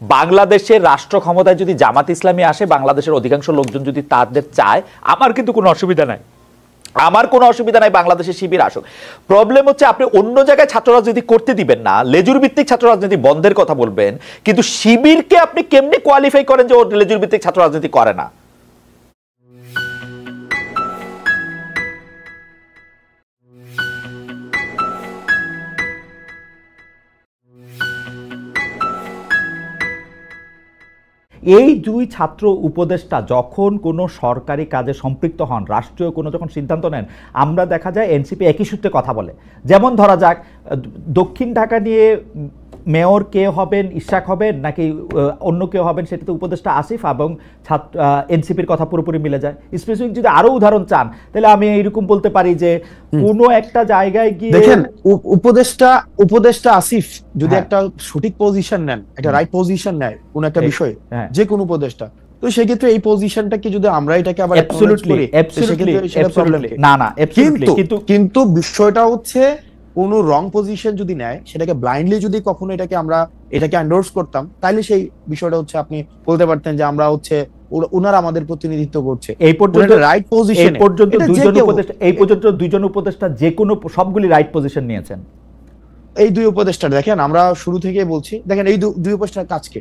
বাংলাদেশের রাষ্ট্র ক্ষমতায় যদি জামাত ইসলামী আসে, বাংলাদেশের অধিকাংশ লোকজন যদি তাদের চায়, আমার কিন্তু কোনো অসুবিধা নাই, আমার কোনো অসুবিধা নাই বাংলাদেশে শিবির আসুক। প্রবলেম হচ্ছে আপনি অন্য জায়গায় ছাত্র রাজনীতি করতে দিবেন না, লেজুর ভিত্তিক ছাত্র রাজনীতি বন্ধের কথা বলবেন, কিন্তু শিবিরকে আপনি কেমনে কোয়ালিফাই করেন যে ও লেজুর ভিত্তিক ছাত্র রাজনীতি করে না? এই দুই ছাত্র উপদেষ্টা যখন কোনো সরকারি কাজে সম্পৃক্ত হন, রাষ্ট্রীয় কোনো যখন সিদ্ধান্ত নেন, আমরা দেখা যায় এনসিপি একই সূত্রে কথা বলে। যেমন ধরা যাক দক্ষিণ ঢাকা নিয়ে মেয়র কে হবেন, ইশাক হবেন নাকি অন্য কেউ হবেন, সেটাতে উপদেষ্টা আসিফ এবং এনসিপির কথা পুরোপুরি মিলে যায়। স্পেসিফিক যদি আরো উদাহরণ চান তাহলে আমি এইরকম বলতে পারি যে কোনো একটা জায়গায় গিয়ে দেখেন উপদেষ্টা আসিফ যদি একটা সঠিক পজিশন নেন, একটা রাইট পজিশন নেয় কোন একটা বিষয়ে, যে কোন উপদেষ্টা, তো সেক্ষেত্রে এই পজিশনটাকে যদি আমরা এটাকে আবার কিন্তু বিষয়টা হচ্ছে কোন রং পজিশন যদি নেয়, সেটাকে ব্লাইন্ডলি যদি কখনো এটাকে এন্ডোর্স করতাম, তাহলে সেই বিষয়টা হচ্ছে আপনি বলতে পারতেন যে আমরা হচ্ছে ওনারা আমাদের প্রতিনিধিত্ব করছে। এই পর্যন্ত রাইট পজিশন, এই পর্যন্ত দুইজন উপদেষ্টা যে কোনো সবগুলি রাইট পজিশন নিয়েছেন। এই দুই উপদেষ্টা দেখেন, আমরা শুরু থেকে বলছি, দেখেন এই দুই উপদেষ্টার কাজকে,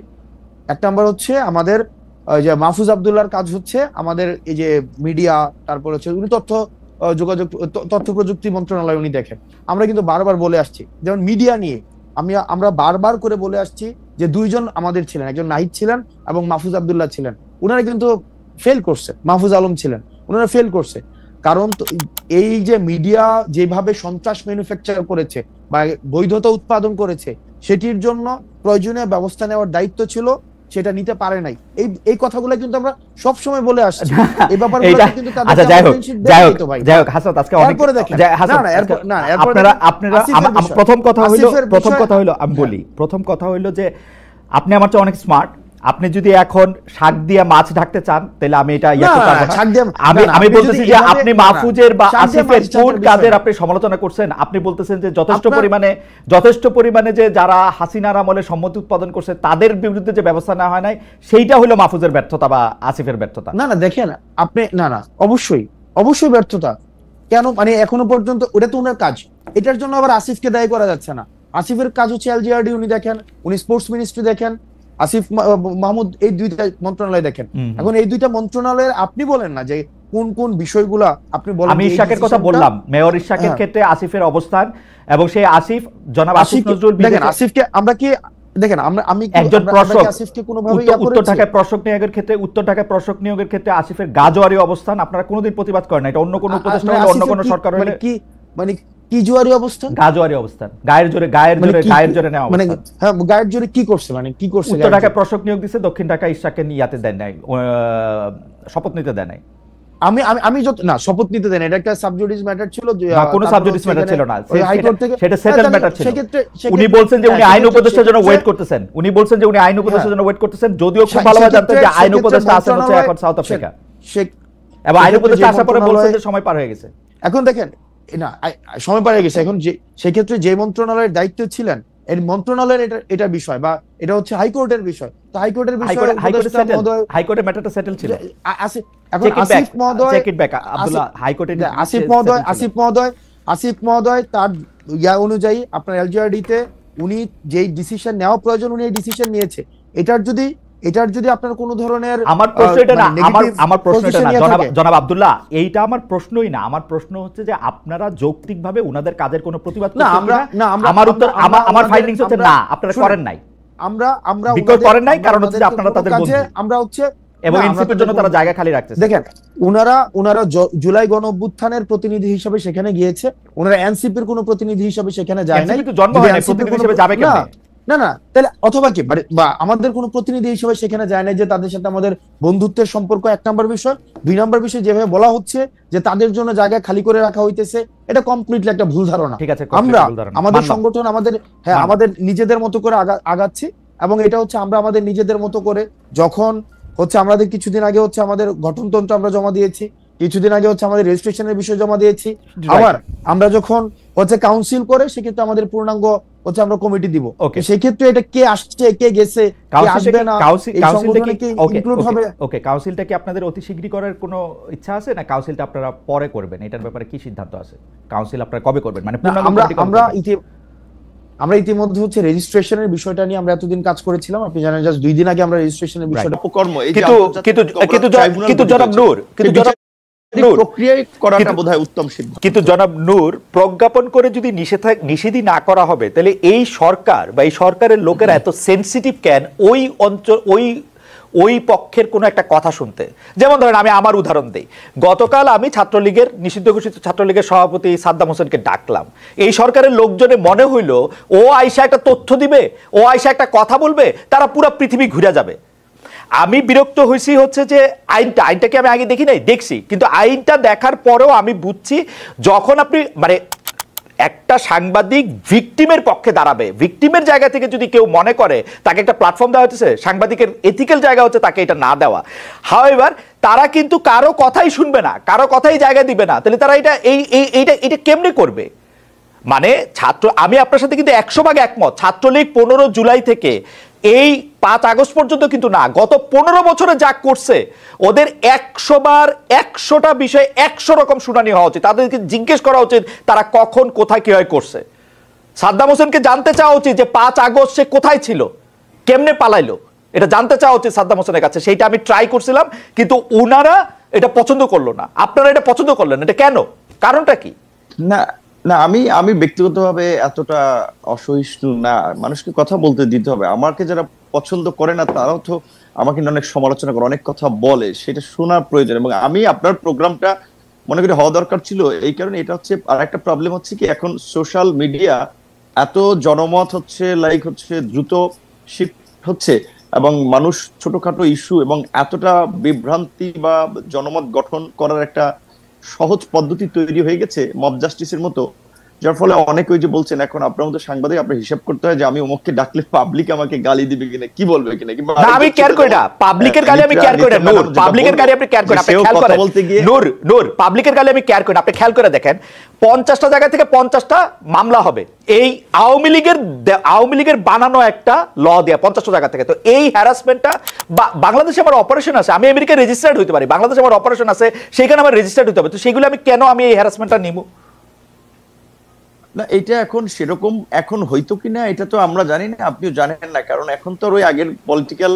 এক নাম্বার হচ্ছে আমাদের যে মাহফুজ আব্দুল্লাহর কাজ হচ্ছে আমাদের এই যে মিডিয়া, তারপর হচ্ছে উনি তথ্য প্রযুক্তি মন্ত্রণালয় উনি দেখেন। আমরা কিন্তু বারবার বলে আসছি, যেমন মিডিয়া নিয়ে আমরা বারবার করে বলে আসছি যে দুইজন আমাদের ছিলেন, একজন নাহিদ ছিলেন এবং মাহফুজ আব্দুল্লাহ ছিলেন, ওনারা কিন্তু ফেল করছে। মাহফুজ আলম ছিলেন, ওনারা ফেল করছে। কারণ এই যে মিডিয়া যেভাবে সন্ত্রাস ম্যানুফ্যাকচার করেছে বা বৈধতা উৎপাদন করেছে, সেটির জন্য প্রয়োজনীয় ব্যবস্থা নেওয়ার দায়িত্ব ছিল, সেটা নিতে পারে নাই। এই কথাগুলো কিন্তু আমরা সব সময় বলে আসছি। এই ব্যাপারগুলো কিন্তু তাদের প্রথম কথা হইলো যে আপনি আমার চেয়ে অনেক স্মার্ট। আপনি যদি এখন শাক দিয়ে মাছ ঢাকতে চান তাহলে আমি এটা আমি বলতেছি যে আপনি মাহফুজের বা আসিফের কোন কাজের আপনি সমালোচনা করছেন? আপনি বলতেছেন যে যথেষ্ট পরিমাণে যে যারা হাসিনার আমলে সম্মতি উৎপাদন করছে তাদের বিরুদ্ধে যে ব্যবস্থা নেওয়া হয় নাই, সেইটা হলো মাহফুজের ব্যর্থতা বা আসিফের ব্যর্থতা। না দেখেন আপনি, না অবশ্যই ব্যর্থতা। কেন? মানে এখনো পর্যন্ত ওটা তো ওনার কাজ, এটার জন্য আবার আসিফকে দায়ী করা যাচ্ছে না। আসিফের কাজ হচ্ছে এলজিআরডি উনি দেখেন, উনি স্পোর্টস মিনিস্ট্রি দেখেন, আসিফ মাহমুদ এই দুইটা মন্ত্রণালয় দেখেন। এখন এই দুইটা মন্ত্রণালয়ের আপনি বলেন না যে কোন কোন বিষয়গুলা আপনি বলেন। আমি ইশাকের কথা বললাম, মেয়র ইশাকের ক্ষেত্রে আসিফের অবস্থান এবং সেই আসিফ জনাব আসিফ নজরুল, দেখেন আসিফকে আমরা কি দেখেন আমি একজন প্রশাসক, আসিফকে কোনোভাবে উত্তর ঢাকায় প্রশাসক নিয়োগের ক্ষেত্রে আসিফের গাজোয়ারি অবস্থান আপনারা কোনোদিন প্রতিবাদ করেন না। এটা অন্য কোনো উপদেষ্টা হলে, অন্য কোনো সরকার হলে কি মানে কি জোয়ারি অবস্থান, গাজোয়ারি অবস্থান, গায়ের জোরে নেওয়া অবস্থান। হ্যাঁ, গায়ের জোরে কি করছে? মানে কি করছে? উত্তর ঢাকায় প্রশাসক নিয়োগ দিছে, দক্ষিণ ঢাকায় ইশাককে ইয়াতে দেন নাই, শপথ নিতে দেন নাই। আমি যত না শপথ নিতে দেন, এটা একটা সাবজুডিস ম্যাটার ছিল, যে কোনো সাবজুডিস ম্যাটার ছিল না, হাইকোর্ট থেকে সেটা সেটেল ম্যাটার ছিল। উনি বলছেন যে উনি আইন উপদেষ্টার জন্য ওয়েট করতেছেন, যদিও খুব ভালোভাবে জানতেন যে আইন উপদেষ্টা আছেন হচ্ছে এখন সাউথ আফ্রিকা, এবং আইন উপদেষ্টা আসার পরে বলছেন যে সময় পার হয়ে গেছে। এখন দেখেন না সময় পার হয়ে গেছে, এখন যে সেক্ষেত্রে যে মন্ত্রণালয়ের দায়িত্ব ছিলেন, এই মন্ত্রণালয়ের এটা বিষয় বা এটা হচ্ছে হাইকোর্টের বিষয়, তো হাইকোর্টের বিষয় হাইকোর্টের ম্যাটারটা সেটেল ছিল। এখন আসিফ মহোদয় তার অনুযায়ী আপনার এলজিআরডি তে উনি যেই ডিসিশন নেওয়া প্রয়োজন উনি এই ডিসিশন নিয়েছে। এটার যদি আপনার কোনো ধরনের, আমার প্রশ্ন এটা না, আমার প্রশ্ন এটা না জনাব আব্দুল্লাহ, এইটা আমার প্রশ্নই না। আমার প্রশ্ন হচ্ছে যে আপনারা যৌক্তিকভাবে উনাদের কাজের কোনো প্রতিবাদ করছেন না? আমার উত্তর, আমার ফাইন্ডিংস হচ্ছে না, আপনারা করেন নাই। আমরা বিকল্প করেন নাই, কারণ হচ্ছে যে আপনারা তাদের বন্ধু, আমরা হচ্ছে এবং এনসিপির জন্য তারা জায়গা খালি রাখতেছে। দেখেন উনারা জুলাই গণঅভ্যুত্থানের প্রতিনিধি হিসেবে সেখানে গিয়েছে, ওনারা এনসিপির কোনো প্রতিনিধি হিসেবে সেখানে যায় নাই। কিন্তু জন্ম হয় নাই, প্রতিনিধি হিসেবে যাবে কেন? না তাহলে অথবা কি বা আমাদের কোনো প্রতিনিধি হিসেবে সেখানে যায় না, যে তাদের সাথে আমাদের বন্ধুত্বের সম্পর্ক এক নম্বর বিষয়। 2 নম্বর বিষয় যেভাবে বলা হচ্ছে যে তাদের জন্য জায়গা খালি করে রাখা হইতেছে, এটা কমপ্লিটলি একটা ভুল ধারণা। আমরা আমাদের সংগঠন আমাদের নিজেদের মতো করে আগাচ্ছি, এবং এটা হচ্ছে আমরা আমাদের নিজেদের মতো করে, যখন হচ্ছে আমাদের কিছুদিন আগে হচ্ছে আমাদের গঠনতন্ত্র আমরা জমা দিয়েছি, কিছুদিন আগে হচ্ছে আমাদের রেজিস্ট্রেশনের বিষয় জমা দিয়েছি, আবার আমরা যখন হচ্ছে কাউন্সিল করে সেক্ষেত্রে আমাদের পূর্ণাঙ্গ হচ্ছে আমরা কমিটি দিব। ওকে, সেই ক্ষেত্রে এটা কে আসছে কে গেছে কে আসবে না এই সংগঠনে কি ইনক্লুড হবে? ওকে, কাউন্সিলটা কি আপনাদের অতি শীঘ্রই করার কোনো ইচ্ছা আছে, না কাউন্সিলটা আপনারা পরে করবেন? এটার ব্যাপারে কি সিদ্ধান্ত আছে? কাউন্সিল আপনারা কবে করবেন, মানে আমরা ইতিমধ্যে হচ্ছে রেজিস্ট্রেশনের বিষয়টা নিয়ে আমরা এতদিন কাজ করেছিলাম। আপনি জানেন জাস্ট 2 দিন আগে আমরা রেজিস্ট্রেশনের বিষয়টা কর্ম এই যে কিন্তু জনাব নূর প্রক্রিয়ায় করাটা বোধহয় উত্তম সিদ্ধান্ত। কিন্তু জনাব নূর, প্রজ্ঞাপন করে যদি নিষেধই না করা হবে, তাহলে এই সরকার বা এই সরকারের লোকেরা এত সেনসিটিভ কেন ওই অঞ্চল ওই পক্ষের কোনো একটা কথা শুনতে? যেমন ধরেন, আমি আমার উদাহরণ দিই। গতকাল আমি ছাত্রলীগের, নিষিদ্ধ ঘোষিত ছাত্রলীগের সভাপতি সাদ্দাম হোসেনকে ডাকলাম। এই সরকারের লোকজনে মনে হইল ও আয়সা একটা তথ্য দিবে, ও আয়সা একটা কথা বলবে, তারা পুরো পৃথিবী ঘুরে যাবে। আমি বিরক্ত হয়েছি হচ্ছে যে আইনটাকে আমি আগে দেখি নাই, দেখছি, কিন্তু আইনটা দেখার পরেও আমি বুঝছি যখন আপনি মানে একটা সাংবাদিক ভিকটিমের পক্ষে দাঁড়াবে, ভিকটিমের জায়গা থেকে যদি কেউ মনে করে তাকে একটা প্ল্যাটফর্ম দেওয়া হচ্ছে, সাংবাদিকের এথিক্যাল জায়গা হচ্ছে তাকে এটা না দেওয়া। হাউএভার তারা কিন্তু কারো কথাই শুনবে না, কারো কথাই জায়গা দিবে না, তাহলে তারা এটা কেমনে করবে? মানে আমি আপনার সাথে কিন্তু 100 ভাগ একমত। ছাত্রলীগ 15 জুলাই থেকে এই 5 আগস্ট পর্যন্ত কিন্তু না, গত 15 বছরে যা করছে, ওদের 100 বার 100টা বিষয়ে 100 রকম শুনানি হওয়া উচিত। তাদেরকে জিজ্ঞেস করা উচিত তারা কখন কোথায় কিভাবে করছে। সাদ্দাম হোসেনকে জানতে চাওয়া উচিত যে 5 আগস্ট সে কোথায় ছিল, কেমনে পালাইলো, এটা জানতে চাওয়া উচিত সাদ্দাম হোসেনের কাছে। সেইটা আমি ট্রাই করছিলাম, কিন্তু ওনারা এটা পছন্দ করলো না। আপনারা এটা পছন্দ করলেন, এটা কেন? কারণটা কি? না না, আমি ব্যক্তিগতভাবে এতটা অসহিষ্ণু না। মানুষকে কথা বলতে দিতে হবে। আমাকে যারা পছন্দ করে না তারাও তো আমাকে অনেক সমালোচনা করে, অনেক কথা বলে, সেটা শোনার প্রয়োজন। এবং আমি আপনার প্রোগ্রামটা মনে করি হওয়া দরকার ছিল এই কারণে। এটা হচ্ছে আর একটা প্রবলেম হচ্ছে কি, এখন সোশ্যাল মিডিয়া এত জনমত হচ্ছে, লাইক হচ্ছে দ্রুত শিফট হচ্ছে, এবং মানুষ ছোটখাটো ইস্যু এবং এতটা বিভ্রান্তি বা জনমত গঠন করার একটা সহজ পদ্ধতি তৈরি হয়ে গেছে মব জাস্টিসের মতো, যার ফলে অনেকে ওই যে বলছেন এখন আপনার মতো সাংবাদিক আপনার হিসাব করতে হয় যে আমি অমুককে ডাকলে পাবলিক আমাকে গালি দিবে কিনা, কি বলবে কিনা। না, আমি কেয়ার করি না পাবলিকের গালি, আমি কেয়ার করি না। নূর, পাবলিকের গালি আপনি কেয়ার করেন, আপনি খেয়াল করেন। নূর, পাবলিকের গালি আমি কেয়ার করি না, আপনি খেয়াল করে দেখেন 50টা জায়গা থেকে 50টা মামলা হবে। এই আওয়ামী লীগের বানানো একটা ল দেয়া 50টা জায়গা থেকে। তো এই হ্যারাসমেন্টটা বাংলাদেশে আমার অপারেশন আছে, আমি আমেরিকায় রেজিস্টার্ড হইতে পারি, বাংলাদেশে আমার অপারেশন আছে, সেখানে আমার রেজিস্টার্ড হইতে হবে। তো সেগুলো আমি কেন এই হ্যারাসমেন্টটা নিব না? এটা এখন সেরকম এখন হইতো কিনা এটা তো আমরা জানি না, আপনিও জানেন না, কারণ এখন তো ওই আগের পলিটিক্যাল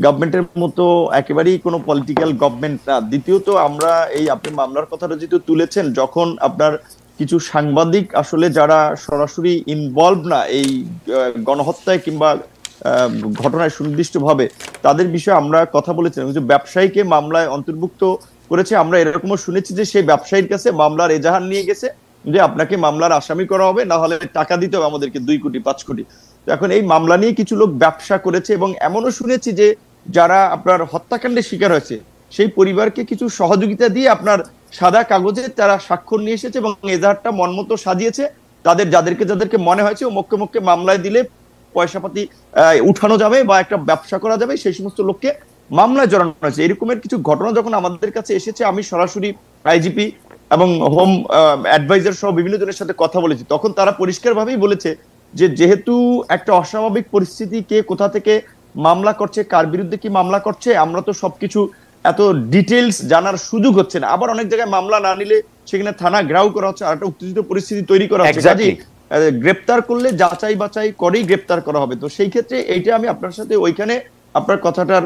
গভর্নমেন্টের মতো একেবারেই কোনো পলিটিক্যাল গভর্নমেন্ট না। দ্বিতীয়ত আমরা এই আপনি মামলার কথাটা যেহেতু তুলেছেন, যখন আপনার কিছু সাংবাদিক আসলে যারা সরাসরি ইনভলভ না এই গণহত্যায় কিংবা ঘটনায় সুনির্দিষ্টভাবে, তাদের বিষয়ে আমরা কথা বলেছিলাম। কিছু ব্যবসায়ীকে মামলায় অন্তর্ভুক্ত করেছে। আমরা এরকমও শুনেছি যে সেই ব্যবসায়ীর কাছে মামলার এজাহার নিয়ে গেছে যে আপনাকে মামলার আসামি করা হবে, না হলে টাকা দিতে হবে আমাদেরকে 2 কোটি 5 কোটি। তো এখন এই মামলা নিয়ে কিছু লোক ব্যবসা করেছে, এবং এমনও শুনেছি যে যারা আপনার হত্যাকাণ্ডের শিকার হয়েছে সেই পরিবারকে কিছু সহযোগিতা দিয়ে আপনার সাদা কাগজে তারা স্বাক্ষর নিয়ে এসেছে এবং এজাহারটা মনমতো সাজিয়েছে। যাদেরকে মনে হয়েছে ও মক্কে মামলায় দিলে পয়সাপাতি উঠানো যাবে বা একটা ব্যবসা করা যাবে, সেই সমস্ত লোককে মামলায় জড়ানো হয়েছে। এরকমের কিছু ঘটনা যখন আমাদের কাছে এসেছে, আমি সরাসরি আইজিপি এবং হোম অ্যাডভাইজার সহ বিভিন্ন জনের সাথে কথা বলেছি, তখন তারা পরিষ্কারভাবেই বলেছে যে যেহেতু একটা অস্বাভাবিক পরিস্থিতি, কে কোথা থেকে মামলা করছে, কার বিরুদ্ধে কি মামলা করছে, আমরা তো সবকিছু এত ডিটেলস জানার সুযোগ হচ্ছে না। আবার অনেক জায়গায় মামলা না নিলে সেখানে থানা ঘেরাও করা হচ্ছে, আর একটা উত্তেজিত পরিস্থিতি তৈরি করা হচ্ছে। কাজেই গ্রেপ্তার করলে যাচাই বাছাই করেই গ্রেপ্তার করা হবে। তো সেই ক্ষেত্রে এইটা আমি আপনার সাথে ওইখানে আপনার কথাটার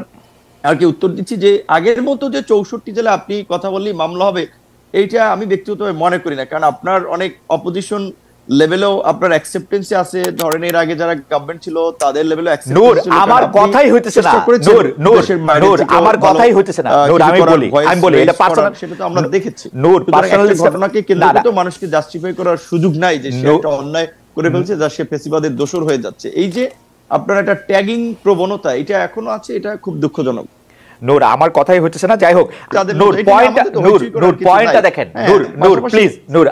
আর কি উত্তর দিচ্ছি যে আগের মতো যে 64 জেলা আপনি কথা বললেই মামলা হবে, এইটা আমি ব্যক্তিগতভাবে মনে করি না। কারণ আপনার অনেক অপোজিশন লেভেলেও আপনার অ্যাকসেপ্টেন্সি আছে, ধরেন এর আগে যারা গভর্নমেন্ট ছিল তাদের লেভেলেও অ্যাকসেপ্টেন্সি ছিল। আমার কথাই হইতেছে না নূর, আমার কথাই হইতেছে না নূর। আমি বলি এটা পার্সোনাল, সেটা তো আমরা দেখেছি। নূর, পার্সোনাল ঘটনাকে কেন্দ্র করে তো মানুষকে জাস্টিফাই করার সুযোগ নাই যে সে একটা অন্যায় করে ফেলছে, যা সে ফেসিবাদের দোষর হয়ে যাচ্ছে। এই যে আপনার একটা ট্যাগিং প্রবণতা, এটা এখনো আছে, এটা খুব দুঃখজনক। নূর, আমার কথাই হচ্ছে না। যাই হোক, নূর পয়েন্টটা দেখেন। নূর প্লিজ, নূর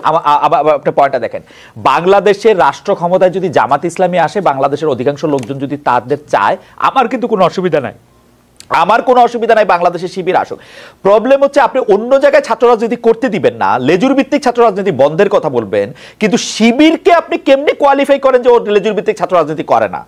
আপনার পয়েন্টটা দেখেন। বাংলাদেশের রাষ্ট্র ক্ষমতায় যদি জামাত ইসলামী আসে, বাংলাদেশের অধিকাংশ লোকজন যদি তাদের চায়, আমার কিন্তু কোনো অসুবিধা নাই। আমার কোনো অসুবিধা নাই বাংলাদেশে শিবির আসুক। প্রবলেম হচ্ছে আপনি অন্য জায়গায় ছাত্র রাজনীতি করতে দিবেন না, লেজুর ভিত্তিক ছাত্র রাজনীতি বন্ধের কথা বলবেন, কিন্তু শিবিরকে আপনি কেমনে কোয়ালিফাই করেন যে ও লেজুর ভিত্তিক ছাত্র রাজনীতি করে না?